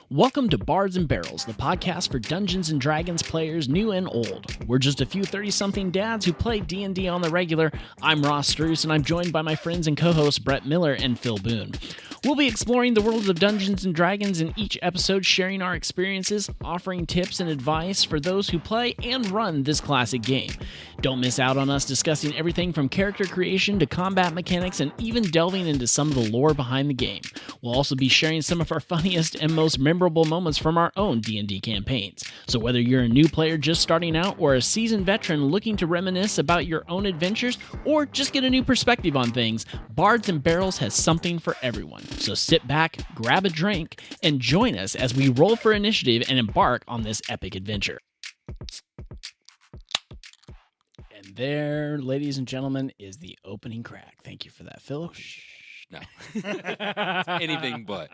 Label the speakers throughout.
Speaker 1: Welcome to Bards and Barrels, the podcast for Dungeons & Dragons players new and old. We're just a few 30-something dads who play D&D on the regular. I'm Ross Struess, and I'm joined by my friends and co-hosts Brett Miller and Phil Boone. We'll be exploring the world of Dungeons & Dragons in each episode, sharing our experiences, offering tips and advice for those who play and run this classic game. Don't miss out on us discussing everything from character creation to combat mechanics and even delving into some of the lore behind the game. We'll also be sharing some of our funniest and most memorable moments from our own D&D campaigns. So whether you're a new player just starting out or a seasoned veteran looking to reminisce about your own adventures or just get a new perspective on things, Bards and Barrels has something for everyone. So sit back, grab a drink, and join us as we roll for initiative and embark on this epic adventure. And there, ladies and gentlemen, is the opening crack. Thank you for that, Phil.
Speaker 2: No. Anything but.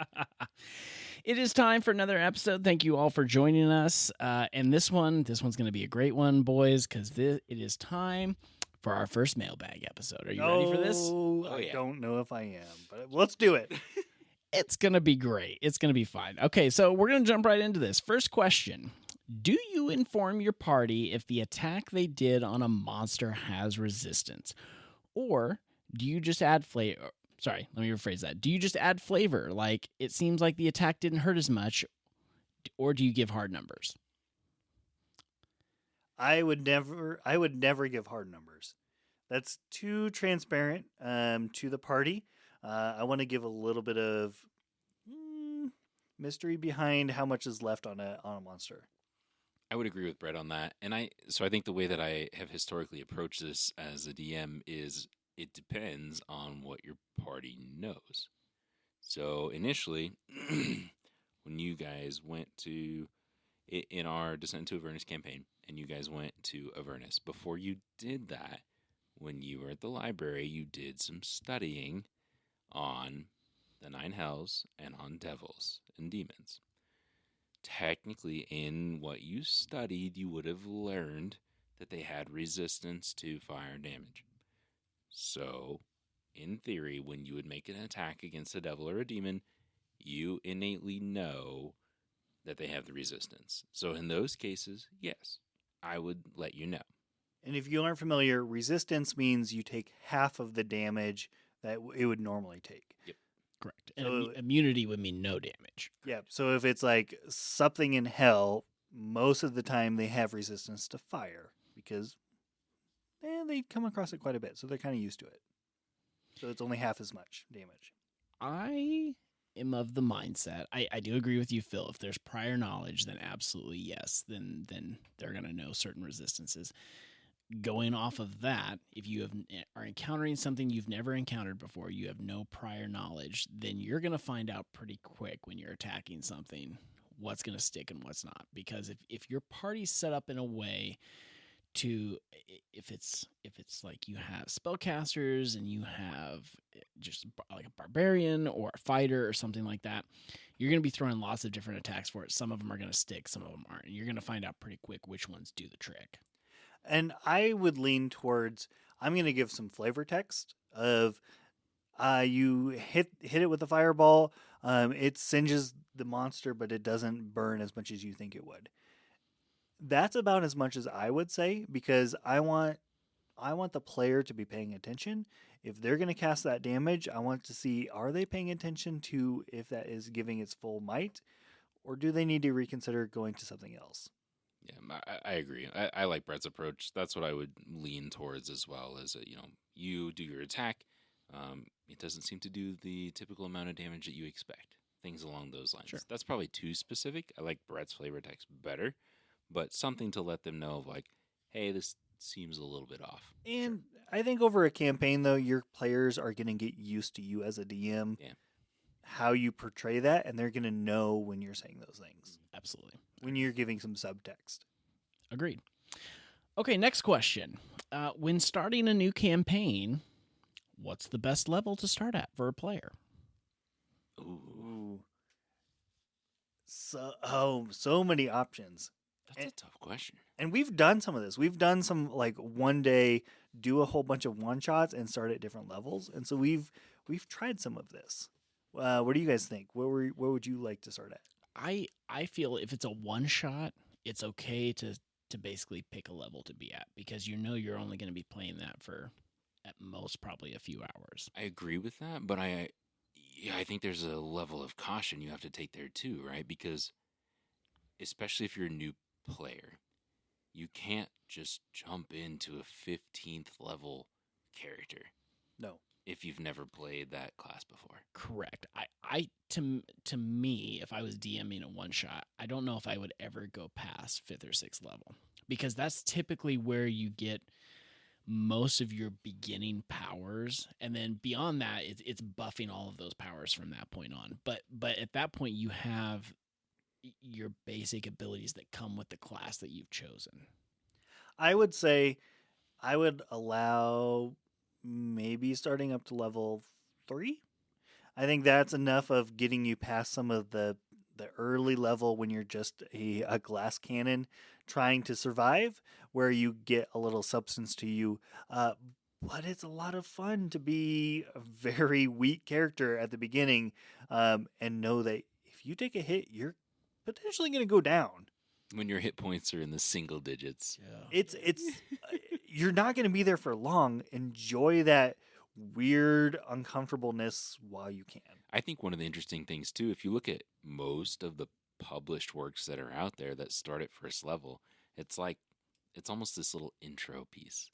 Speaker 1: It is time for another episode. Thank you all for joining us. And this one's going to be a great one, boys, because it is time for our first mailbag episode. Are you ready for this?
Speaker 3: I don't know if I am, but let's do it.
Speaker 1: It's going to be great. It's going to be fun. Okay, so we're going to jump right into this. First question. Do you inform your party if the attack they did on a monster has resistance? Or do you just add flavor? Sorry, let me rephrase that. Do you just add flavor? Like, it seems like the attack didn't hurt as much, or do you give hard numbers?
Speaker 3: I would never give hard numbers. That's too transparent to the party. I want to give a little bit of mystery behind how much is left on a monster.
Speaker 2: I would agree with Brett on that. And I think the way that I have historically approached this as a DM is it depends on what your party knows. So initially, when you guys went to, in our Descent to Avernus campaign, and you guys went to Avernus, before you did that, when you were at the library, you did some studying on the Nine Hells and on devils and demons. Technically, in what you studied, you would have learned that they had resistance to fire damage. So, in theory, when you would make an attack against a devil or a demon, you innately know that they have the resistance. So in those cases, yes, I would let you know.
Speaker 3: And if you aren't familiar, resistance means you take half of the damage that it would normally take.
Speaker 2: Yep.
Speaker 1: Correct. And immunity would mean no damage.
Speaker 3: Yeah. So if it's like something in hell, most of the time they have resistance to fire because they come across it quite a bit. So they're kind of used to it. So it's only half as much damage.
Speaker 1: I am of the mindset. I do agree with you, Phil. If there's prior knowledge, then absolutely yes. Then they're going to know certain resistances. Going off of that, if you are encountering something you've never encountered before, you have no prior knowledge, then you're going to find out pretty quick when you're attacking something what's going to stick and what's not. Because if your party's set up in a way to, if it's like you have spellcasters and you have just like a barbarian or a fighter or something like that, you're going to be throwing lots of different attacks for it. Some of them are going to stick, some of them aren't. And you're going to find out pretty quick which ones do the trick.
Speaker 3: And I would lean towards, I'm going to give some flavor text of you hit it with a fireball. It singes the monster, but it doesn't burn as much as you think it would. That's about as much as I would say, because I want the player to be paying attention. If they're going to cast that damage, I want to see, are they paying attention to if that is giving its full might, or do they need to reconsider going to something else?
Speaker 2: Yeah, I agree. I like Brett's approach. That's what I would lean towards as well. As you do your attack, it doesn't seem to do the typical amount of damage that you expect. Things along those lines.
Speaker 1: Sure.
Speaker 2: That's probably too specific. I like Brett's flavor text better, but something to let them know of like, hey, this seems a little bit off.
Speaker 3: And I think over a campaign, though, your players are going to get used to you as a DM, how you portray that, and they're going to know when you're saying those things.
Speaker 1: Absolutely.
Speaker 3: When you're giving some subtext.
Speaker 1: Agreed. Okay, next question. When starting a new campaign, what's the best level to start at for a player?
Speaker 2: Ooh.
Speaker 3: So many options.
Speaker 2: That's a tough question.
Speaker 3: And we've done some of this. We've done some like one day do a whole bunch of one shots and start at different levels. And so we've tried some of this. What do you guys think? Where would you like to start at?
Speaker 1: I feel if it's a one shot, it's okay to basically pick a level to be at because you know you're only going to be playing that for at most probably a few hours.
Speaker 2: I agree with that, but yeah, I think there's a level of caution you have to take there too, right? Because especially if you're a new player, you can't just jump into a 15th level character
Speaker 3: No.
Speaker 2: if you've never played that class before.
Speaker 1: Correct. To me, if I was DMing a one shot, I don't know if I would ever go past 5th or 6th level because that's typically where you get most of your beginning powers, and then beyond that, it's buffing all of those powers from that point on. But at that point, you have your basic abilities that come with the class that you've chosen.
Speaker 3: I would say I would allow maybe starting up to level 3. I think that's enough of getting you past some of the early level when you're just a glass cannon trying to survive, where you get a little substance to you. But it's a lot of fun to be a very weak character at the beginning, and know that if you take a hit, you're potentially going to go down.
Speaker 2: When your hit points are in the single digits.
Speaker 1: Yeah.
Speaker 3: It's you're not going to be there for long. Enjoy that weird uncomfortableness while you can.
Speaker 2: I think one of the interesting things too, if you look at most of the published works that are out there that start at first level, it's almost this little intro piece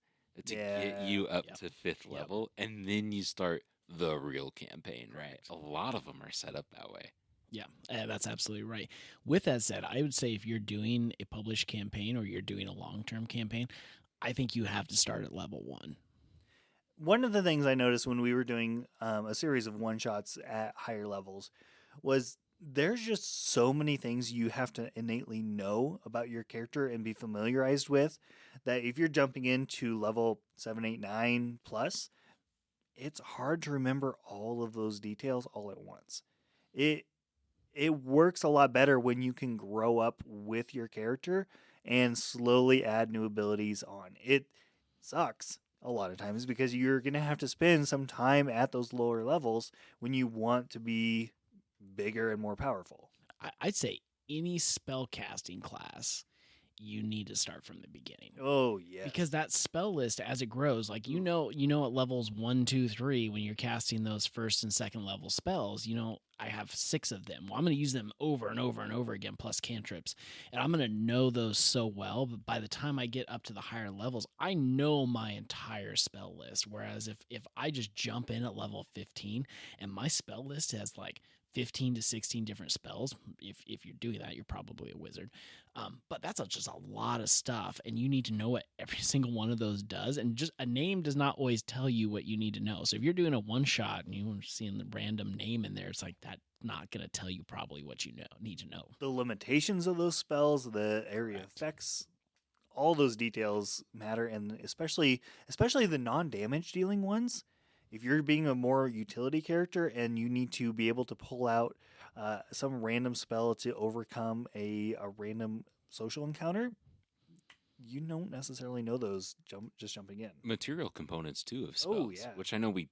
Speaker 2: to get you up
Speaker 1: Yep.
Speaker 2: to 5th
Speaker 1: Yep.
Speaker 2: level, and then you start the real campaign, right?
Speaker 1: Correct.
Speaker 2: A lot of them are set up that way.
Speaker 1: Yeah, that's absolutely right. With that said, I would say if you're doing a published campaign or you're doing a long-term campaign, I think you have to start at level 1.
Speaker 3: One of the things I noticed when we were doing a series of one shots at higher levels was there's just so many things you have to innately know about your character and be familiarized with that if you're jumping into level 7, 8, 9 plus, it's hard to remember all of those details all at once. It works a lot better when you can grow up with your character and slowly add new abilities on. It sucks a lot of times because you're going to have to spend some time at those lower levels when you want to be bigger and more powerful.
Speaker 1: I'd say any spellcasting class, you need to start from the beginning.
Speaker 3: Oh, yeah.
Speaker 1: Because that spell list, as it grows, like you know at levels 1, 2, 3, when you're casting those first and second level spells, I have 6 of them. Well, I'm going to use them over and over and over again, plus cantrips, and I'm going to know those so well. But by the time I get up to the higher levels, I know my entire spell list. Whereas if I just jump in at level 15 and my spell list has like 15 to 16 different spells. If you're doing that, you're probably a wizard. But that's just a lot of stuff, and you need to know what every single one of those does. And just a name does not always tell you what you need to know. So if you're doing a one shot and you're seeing the random name in there, it's like that's not going to tell you probably what you need to know.
Speaker 3: The limitations of those spells, the area effects, all those details matter, and especially the non-damage dealing ones. If you're being a more utility character and you need to be able to pull out some random spell to overcome a random social encounter, you don't necessarily know those just jumping in.
Speaker 2: Material components too of spells,
Speaker 3: Oh, yeah.
Speaker 2: which I know we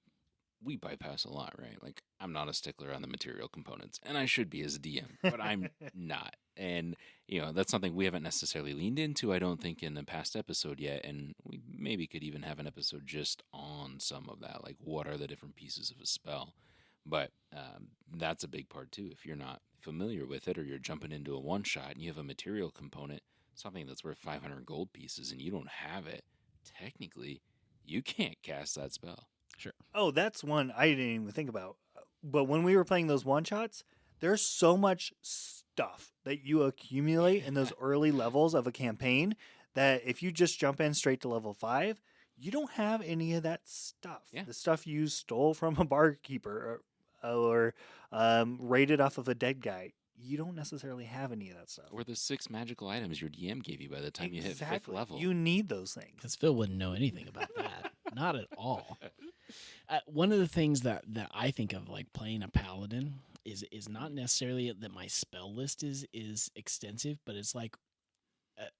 Speaker 2: bypass a lot, right? Like I'm not a stickler on the material components, and I should be as a DM, but I'm not. And that's something we haven't necessarily leaned into, I don't think, in the past episode yet. And we maybe could even have an episode just on some of that, like what are the different pieces of a spell. But that's a big part too. If you're not familiar with it, or you're jumping into a one shot and you have a material component, something that's worth 500 gold pieces, and you don't have it, technically, you can't cast that spell.
Speaker 1: Sure.
Speaker 3: Oh, that's one I didn't even think about. But when we were playing those one shots, there's so much stuff that you accumulate in those early levels of a campaign that if you just jump in straight to level 5, you don't have any of that stuff.
Speaker 2: Yeah.
Speaker 3: The stuff you stole from a barkeeper or raided off of a dead guy, you don't necessarily have any of that stuff.
Speaker 2: Or the 6 magical items your DM gave you by the time you hit 5th level.
Speaker 3: You need those things.
Speaker 1: Because Phil wouldn't know anything about that. Not at all. One of the things that I think of like playing a paladin is not necessarily that my spell list is extensive, but it's like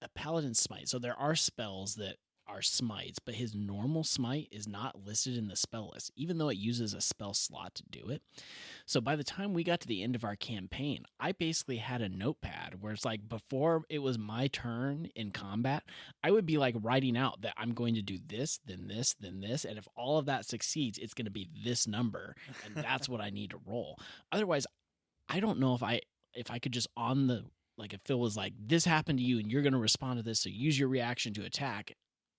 Speaker 1: a paladin smite. So there are spells that are smites, but his normal smite is not listed in the spell list, even though it uses a spell slot to do it. So by the time we got to the end of our campaign, I basically had a notepad where it's like before it was my turn in combat, I would be like writing out that I'm going to do this, then this, then this. And if all of that succeeds, it's going to be this number. And that's what I need to roll. Otherwise, I don't know if I could just on the, like if Phil was like, this happened to you and you're going to respond to this, so use your reaction to attack,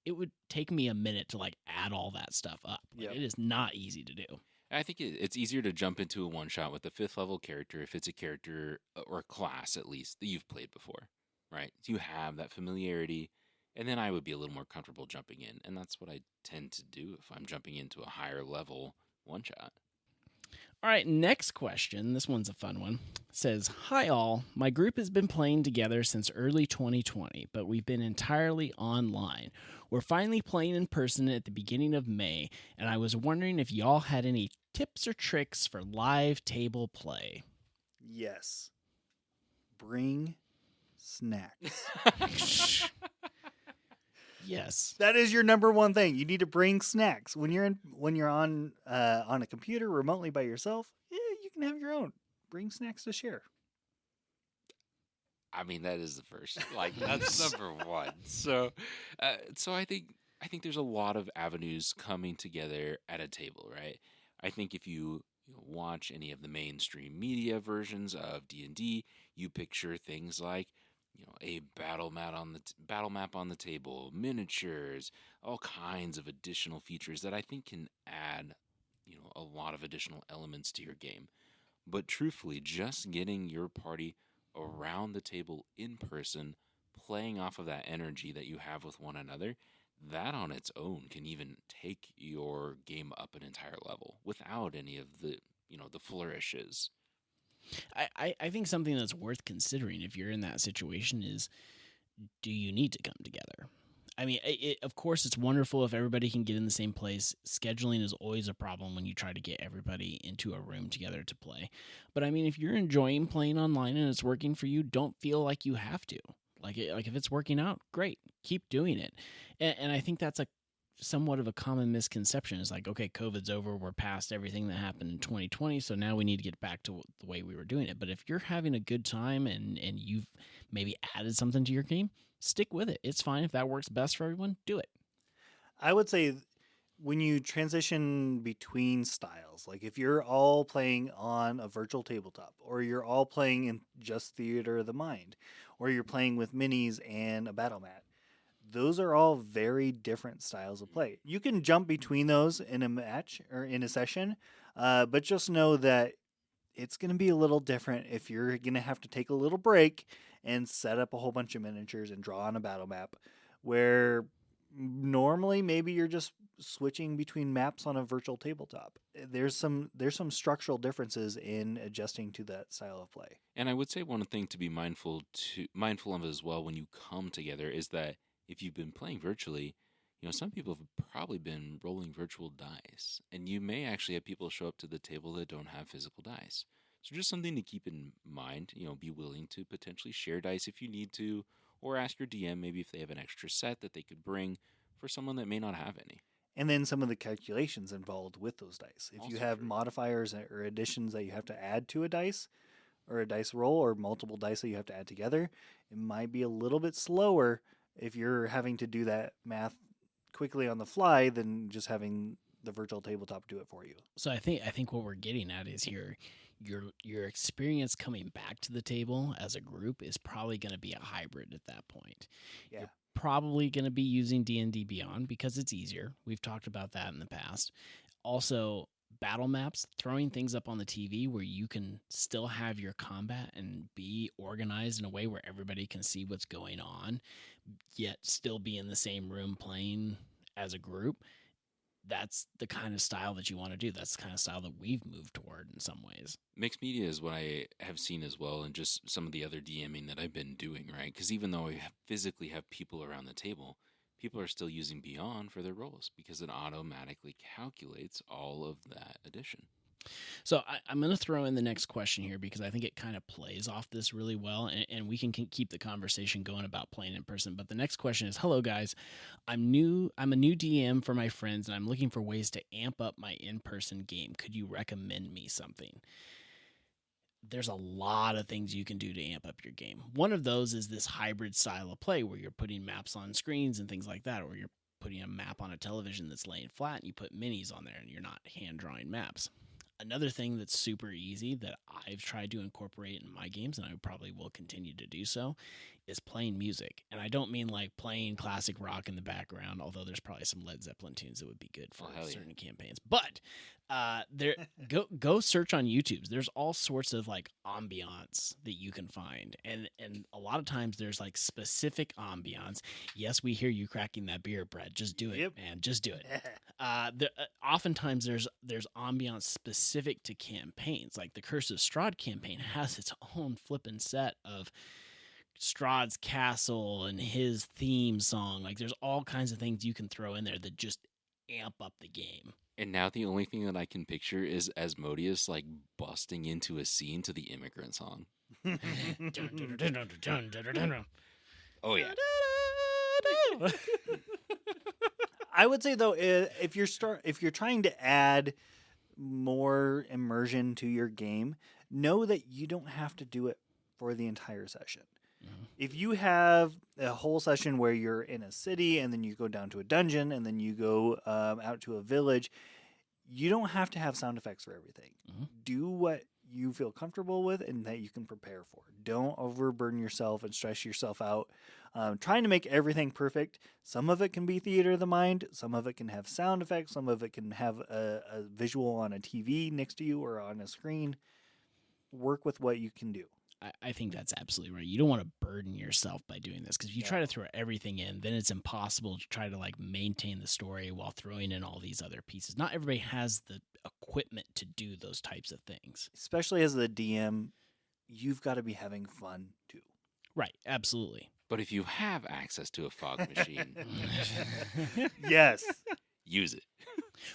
Speaker 1: it would take me a minute to like add all that stuff up. Like, It is not easy to do.
Speaker 2: I think it's easier to jump into a one-shot with a 5th level character if it's a character or a class, at least, that you've played before, right? So you have that familiarity, and then I would be a little more comfortable jumping in, and that's what I tend to do if I'm jumping into a higher level one-shot.
Speaker 1: All right, next question. This one's a fun one. It says, "Hi all. My group has been playing together since early 2020, but we've been entirely online. We're finally playing in person at the beginning of May, and I was wondering if y'all had any tips or tricks for live table play."
Speaker 3: Yes. Bring snacks.
Speaker 1: Yes.
Speaker 3: That is your number one thing. You need to bring snacks when you're on a computer remotely by yourself. Yeah, you can have your own. Bring snacks to share.
Speaker 2: I mean, that is the first. Like, that's number one. So I think there's a lot of avenues coming together at a table, right? I think if you watch any of the mainstream media versions of D&D, you picture things like a battle map on the table, miniatures, all kinds of additional features that I think can add a lot of additional elements to your game. But truthfully, just getting your party around the table in person, playing off of that energy that you have with one another, that on its own can even take your game up an entire level without any of the the flourishes.
Speaker 1: I think something that's worth considering if you're in that situation is, do you need to come together? I mean, of course, it's wonderful if everybody can get in the same place. Scheduling is always a problem when you try to get everybody into a room together to play. But I mean, if you're enjoying playing online and it's working for you, don't feel like you have to. Like if it's working out, great, keep doing it. And I think that's somewhat of a common misconception. Is like, okay, COVID's over, we're past everything that happened in 2020, so now we need to get back to the way we were doing it. But if you're having a good time and you've maybe added something to your game, stick with it. It's fine. If that works best for everyone, do it.
Speaker 3: I would say when you transition between styles, like if you're all playing on a virtual tabletop, or you're all playing in just Theater of the Mind, or you're playing with minis and a battle mat, those are all very different styles of play. You can jump between those in a match or in a session, but just know that it's going to be a little different if you're going to have to take a little break and set up a whole bunch of miniatures and draw on a battle map, where normally maybe you're just switching between maps on a virtual tabletop. There's some structural differences in adjusting to that style of play.
Speaker 2: And I would say one thing to be mindful of as well when you come together is that if you've been playing virtually, some people have probably been rolling virtual dice, and you may actually have people show up to the table that don't have physical dice. So just something to keep in mind, be willing to potentially share dice if you need to, or ask your DM maybe if they have an extra set that they could bring for someone that may not have any.
Speaker 3: And then some of the calculations involved with those dice. If
Speaker 2: Also
Speaker 3: you have
Speaker 2: true.
Speaker 3: modifiers or additions that you have to add to a dice, or a dice roll, or multiple dice that you have to add together, it might be a little bit slower if you're having to do that math quickly on the fly than just having the virtual tabletop do it for you.
Speaker 1: So I think what we're getting at is your experience coming back to the table as a group is probably going to be a hybrid at that point.
Speaker 3: Yeah.
Speaker 1: You're probably going to be using D&D Beyond because it's easier. We've talked about that in the past. Also, battle maps, throwing things up on the TV where you can still have your combat and be organized in a way where everybody can see what's going on, yet still be in the same room playing as a group. That's the kind of style that you want to do. That's the kind of style that we've moved toward in some ways.
Speaker 2: Mixed media is what I have seen as well, and just some of the other DMing that I've been doing, right? Because even though we physically have people around the table, people are still using Beyond for their roles because it automatically calculates all of that addition.
Speaker 1: So I'm going to throw in the next question here because I think it kind of plays off this really well, and we can keep the conversation going about playing in person. But the next question is, hello guys, I'm a new DM for my friends, and I'm looking for ways to amp up my in-person game. Could you recommend me something? There's a lot of things you can do to amp up your game. One of those is this hybrid style of play where you're putting maps on screens and things like that, or you're putting a map on a television that's laying flat and you put minis on there and you're not hand drawing maps. Another thing that's super easy that I've tried to incorporate in my games, and I probably will continue to do so, is playing music. And I don't mean like playing classic rock in the background, although there's probably some Led Zeppelin tunes that would be good for certain campaigns. But go search on YouTube. There's all sorts of like ambiance that you can find, and a lot of times there's like specific ambiance. Yes, we hear you cracking that beer, Brett. Just do it, man. Just do it. Oftentimes there's ambiance specific to campaigns. Like the Curse of Strahd campaign has its own flippin' set of Strahd's castle and his theme song. Like there's all kinds of things you can throw in there that just amp up the game.
Speaker 2: And now the only thing that I can picture is Asmodeus like busting into a scene to the Immigrant Song. Oh yeah.
Speaker 3: I would say though, if you're trying to add more immersion to your game, know that you don't have to do it for the entire session. Mm-hmm. If you have a whole session where you're in a city and then you go down to a dungeon and then you go out to a village, you don't have to have sound effects for everything. Mm-hmm. Do what you feel comfortable with and that you can prepare for. Don't overburden yourself and stress yourself out. Trying to make everything perfect. Some of it can be theater of the mind. Some of it can have sound effects. Some of it can have a visual on a TV next to you or on a screen. Work with what you can do.
Speaker 1: I think that's absolutely right. You don't want to burden yourself by doing this because if you try to throw everything in, then it's impossible to try to like maintain the story while throwing in all these other pieces. Not everybody has the equipment to do those types of things.
Speaker 3: Especially as the DM, you've got to be having fun too.
Speaker 1: Right, absolutely.
Speaker 2: But if you have access to a fog machine,
Speaker 3: yes,
Speaker 2: use it.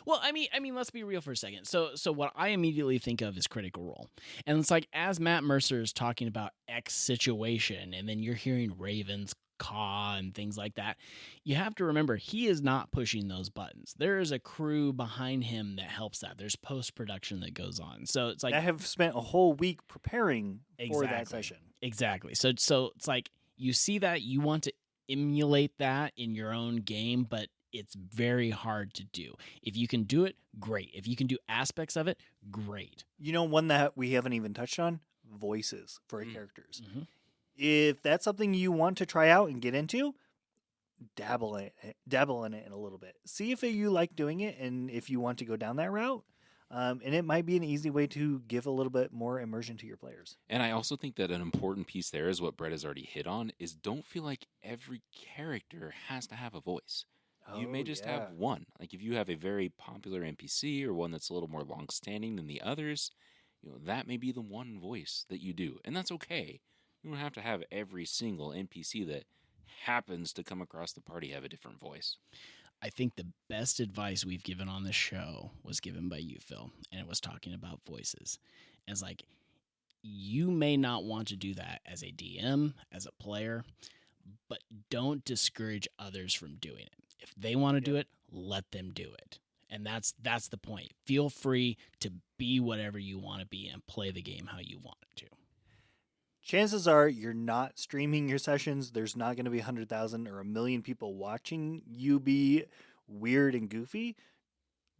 Speaker 1: Well, I mean, let's be real for a second. So what I immediately think of is Critical Role. And it's like, as Matt Mercer is talking about X situation, and then you're hearing Ravens caw and things like that, you have to remember, he is not pushing those buttons. There is a crew behind him that helps that. There's post-production that goes on. So it's like...
Speaker 3: I have spent a whole week preparing for that session.
Speaker 1: Exactly. So it's like, you see that, you want to emulate that in your own game, but it's very hard to do. If you can do it, great. If you can do aspects of it, great.
Speaker 3: You know, one that we haven't even touched on, voices for characters.
Speaker 1: Mm-hmm.
Speaker 3: If that's something you want to try out and get into, dabble in it a little bit. See if you like doing it and if you want to go down that route. And it might be an easy way to give a little bit more immersion to your players.
Speaker 2: And I also think that an important piece there is what Brett has already hit on, is don't feel like every character has to have a voice. You may just have one. Like if you have a very popular NPC or one that's a little more long-standing than the others, that may be the one voice that you do. And that's okay. You don't have to have every single NPC that happens to come across the party have a different voice.
Speaker 1: I think the best advice we've given on the show was given by you, Phil, and it was talking about voices. And it's like, you may not want to do that as a DM, as a player, but don't discourage others from doing it. If they want to do it, let them do it. And that's the point. Feel free to be whatever you want to be and play the game how you want it to.
Speaker 3: Chances are you're not streaming your sessions. There's not going to be 100,000 or 1 million people watching you be weird and goofy.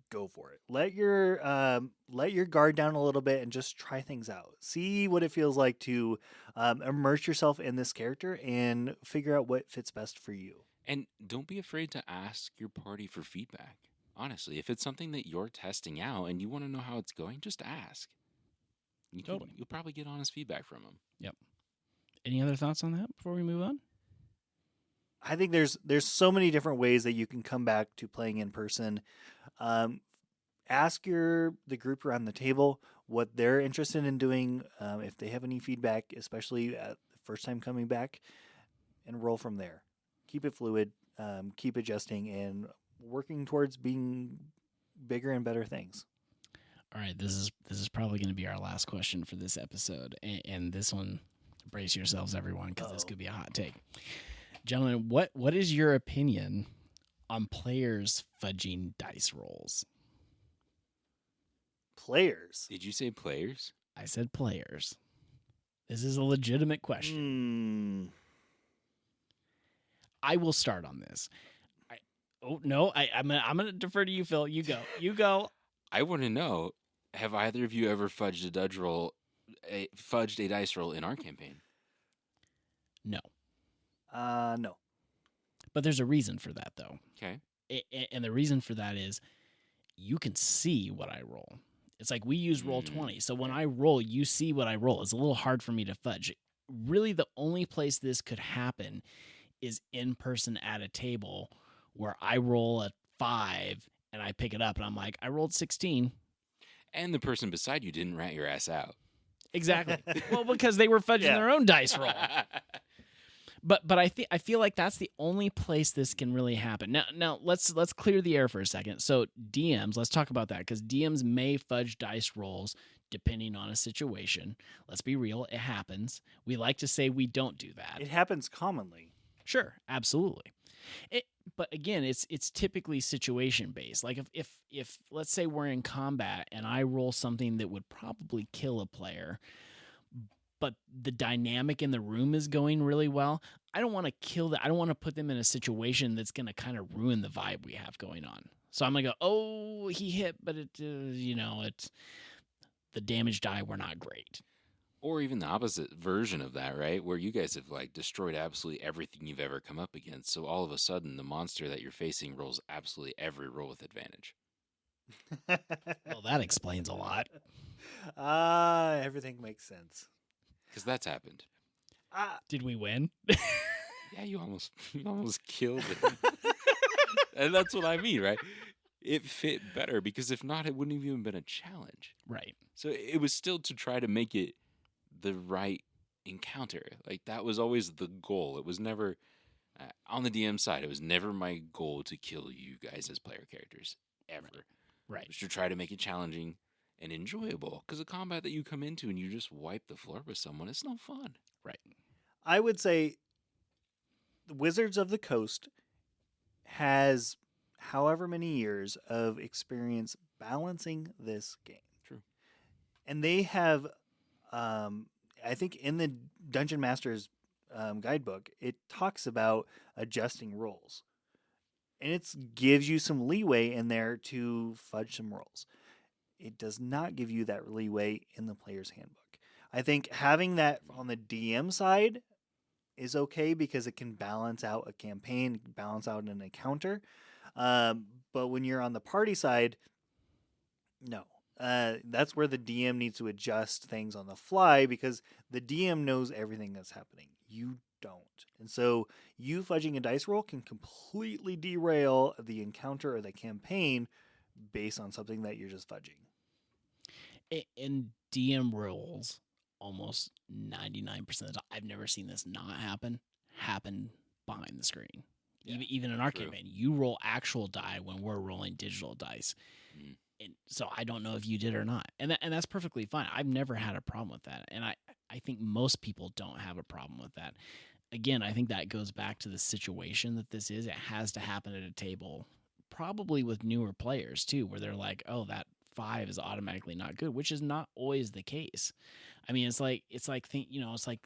Speaker 3: Go for it. Let your guard down a little bit and just try things out. See what it feels like to immerse yourself in this character and figure out what fits best for you.
Speaker 2: And don't be afraid to ask your party for feedback. Honestly, if it's something that you're testing out and you want to know how it's going, just ask. You'll probably get honest feedback from them.
Speaker 1: Yep. Any other thoughts on that before we move on?
Speaker 3: I think there's so many different ways that you can come back to playing in person. Ask the group around the table what they're interested in doing, if they have any feedback, especially at the first time coming back, and roll from there. Keep it fluid, keep adjusting, and working towards being bigger and better things.
Speaker 1: All right, this is probably going to be our last question for this episode, and this one, brace yourselves, everyone, because this could be a hot take. Gentlemen, what is your opinion on players fudging dice rolls?
Speaker 3: Players.
Speaker 2: Did you say players?
Speaker 1: I said players. This is a legitimate question. I will start on this. I'm gonna defer to you, Phil. You go.
Speaker 2: I want to know: have either of you ever fudged a dice roll in our campaign?
Speaker 1: No.
Speaker 3: No.
Speaker 1: But there's a reason for that, though.
Speaker 2: Okay.
Speaker 1: And the reason for that is you can see what I roll. It's like we use Roll20. So when I roll, you see what I roll. It's a little hard for me to fudge. Really, the only place this could happen is in person at a table where I roll a 5 and I pick it up and I'm like, I rolled 16.
Speaker 2: And the person beside you didn't rat your ass out.
Speaker 1: Exactly. Well, because they were fudging their own dice roll. But I feel like that's the only place this can really happen. Now let's clear the air for a second. So DMs, let's talk about that, because DMs may fudge dice rolls depending on a situation. Let's be real, it happens. We like to say we don't do that.
Speaker 3: It happens commonly.
Speaker 1: Sure, absolutely. But again, it's typically situation based. Like if let's say we're in combat and I roll something that would probably kill a player, but the dynamic in the room is going really well, I don't want to kill that. I don't want to put them in a situation that's going to kind of ruin the vibe we have going on. So I'm going to go, oh, he hit, but it's the damage die were not great.
Speaker 2: Or even the opposite version of that, right? Where you guys have like destroyed absolutely everything you've ever come up against. So all of a sudden, the monster that you're facing rolls absolutely every roll with advantage.
Speaker 1: Well, that explains a lot.
Speaker 3: Everything makes sense.
Speaker 2: Because that's happened.
Speaker 1: Did we win?
Speaker 2: Yeah, you almost killed it. And that's what I mean, right? It fit better, because if not, it wouldn't have even been a challenge.
Speaker 1: Right.
Speaker 2: So it was still to try to make it the right encounter. Like, that was always the goal. It was never, on the DM side, it was never my goal to kill you guys as player characters, ever.
Speaker 1: Right.
Speaker 2: It was to try to make it challenging and enjoyable, because a combat that you come into and you just wipe the floor with someone, it's no fun.
Speaker 1: Right.
Speaker 3: I would say the Wizards of the Coast has however many years of experience balancing this game.
Speaker 2: True.
Speaker 3: And they have, I think in the Dungeon Master's guidebook, it talks about adjusting rolls. And it gives you some leeway in there to fudge some rolls. It does not give you that leeway in the player's handbook. I think having that on the DM side is okay, because it can balance out a campaign, balance out an encounter. But when you're on the party side, no. That's where the DM needs to adjust things on the fly, because the DM knows everything that's happening. You don't. And so you fudging a dice roll can completely derail the encounter or the campaign based on something that you're just fudging.
Speaker 1: In DM rolls, almost 99% of the time, I've never seen this not happen behind the screen.
Speaker 2: Yeah,
Speaker 1: even in our
Speaker 2: true.
Speaker 1: campaign, you roll actual die when we're rolling digital dice.
Speaker 2: Mm.
Speaker 1: And so I don't know if you did or not. And that's perfectly fine. I've never had a problem with that. And I think most people don't have a problem with that. Again, I think that goes back to the situation that this is. It has to happen at a table, probably with newer players too, where they're like, oh, that 5 is automatically not good, which is not always the case. I mean, it's like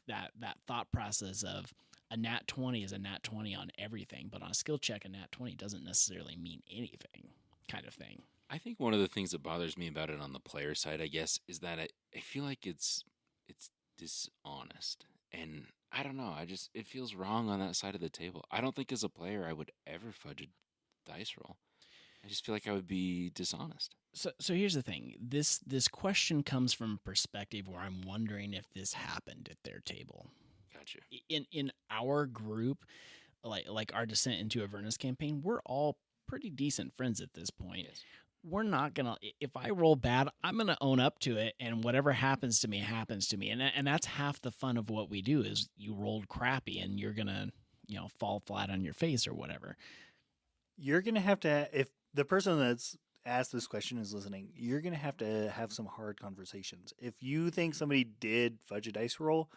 Speaker 1: that thought process of a nat 20 is a nat 20 on everything, but on a skill check, a nat 20 doesn't necessarily mean anything, kind of thing.
Speaker 2: I think one of the things that bothers me about it on the player side, I guess, is that I feel like it's dishonest. And I don't know, it feels wrong on that side of the table. I don't think as a player I would ever fudge a dice roll. I just feel like I would be dishonest.
Speaker 1: So here's the thing. This question comes from a perspective where I'm wondering if this happened at their table.
Speaker 2: Gotcha.
Speaker 1: In our group, like our Descent into Avernus campaign, we're all pretty decent friends at this point.
Speaker 2: Yes.
Speaker 1: We're not gonna, if I roll bad, I'm gonna own up to it, and whatever happens to me happens to me, and that's half the fun of what we do. Is you rolled crappy and you're gonna fall flat on your face or whatever.
Speaker 3: You're gonna have to, if the person that's asked this question is listening, you're going to have some hard conversations. If you think somebody did fudge a dice roll,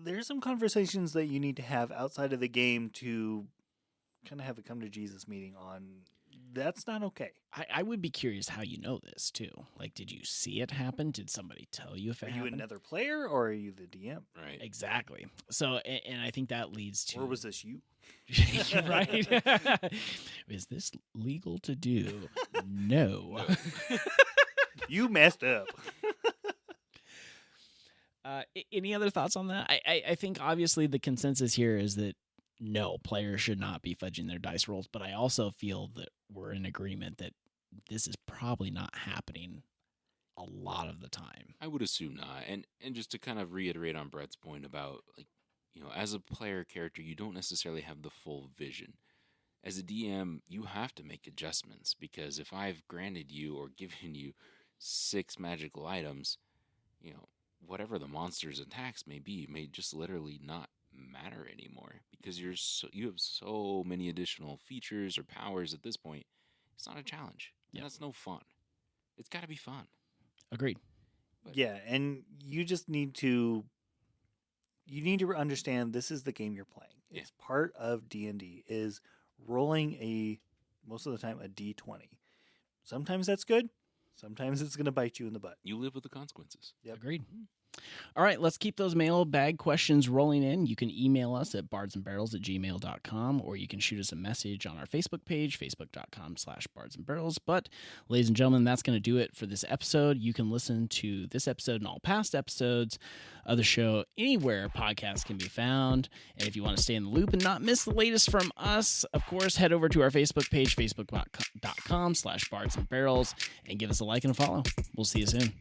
Speaker 3: there's some conversations that you need to have outside of the game to kind of have a come to Jesus meeting on. That's not okay.
Speaker 1: I would be curious how you know this too. Like, did you see it happen? Did somebody tell you if it happened?
Speaker 3: Are you another player or are you the DM?
Speaker 2: Right.
Speaker 1: Exactly. So, and I think that leads to.
Speaker 3: Or was this you?
Speaker 1: Right? Is this legal to do? No.
Speaker 3: You messed up.
Speaker 1: Any other thoughts on that? I think obviously the consensus here is that no, players should not be fudging their dice rolls, but I also feel that we're in agreement that this is probably not happening a lot of the time.
Speaker 2: I would assume not. And just to kind of reiterate on Brett's point about, like, you know, as a player character, you don't necessarily have the full vision. As a DM, you have to make adjustments, because if I've granted you or given you 6 magical items, you know, whatever the monster's attacks may be may just literally not matter anymore, because you have so many additional features or powers at this point. It's not a challenge.
Speaker 1: Yep.
Speaker 2: That's no fun. It's got to be fun.
Speaker 1: Agreed.
Speaker 2: But
Speaker 3: Yeah, and you just need to understand this is the game you're playing.
Speaker 2: Yeah.
Speaker 3: It's part of D&D is rolling most of the time a D20. Sometimes that's good. Sometimes it's going to bite you in the butt.
Speaker 2: you live with the consequences.
Speaker 3: Yep.
Speaker 1: Agreed. All right, let's keep those mailbag questions rolling in. You can email us at bardsandbarrels@gmail.com, or you can shoot us a message on our Facebook page, facebook.com/bardsandbarrels. But, ladies and gentlemen, that's going to do it for this episode. You can listen to this episode and all past episodes of the show anywhere podcasts can be found. And if you want to stay in the loop and not miss the latest from us, of course, head over to our Facebook page, facebook.com/bardsandbarrels, and give us a like and a follow. We'll see you soon.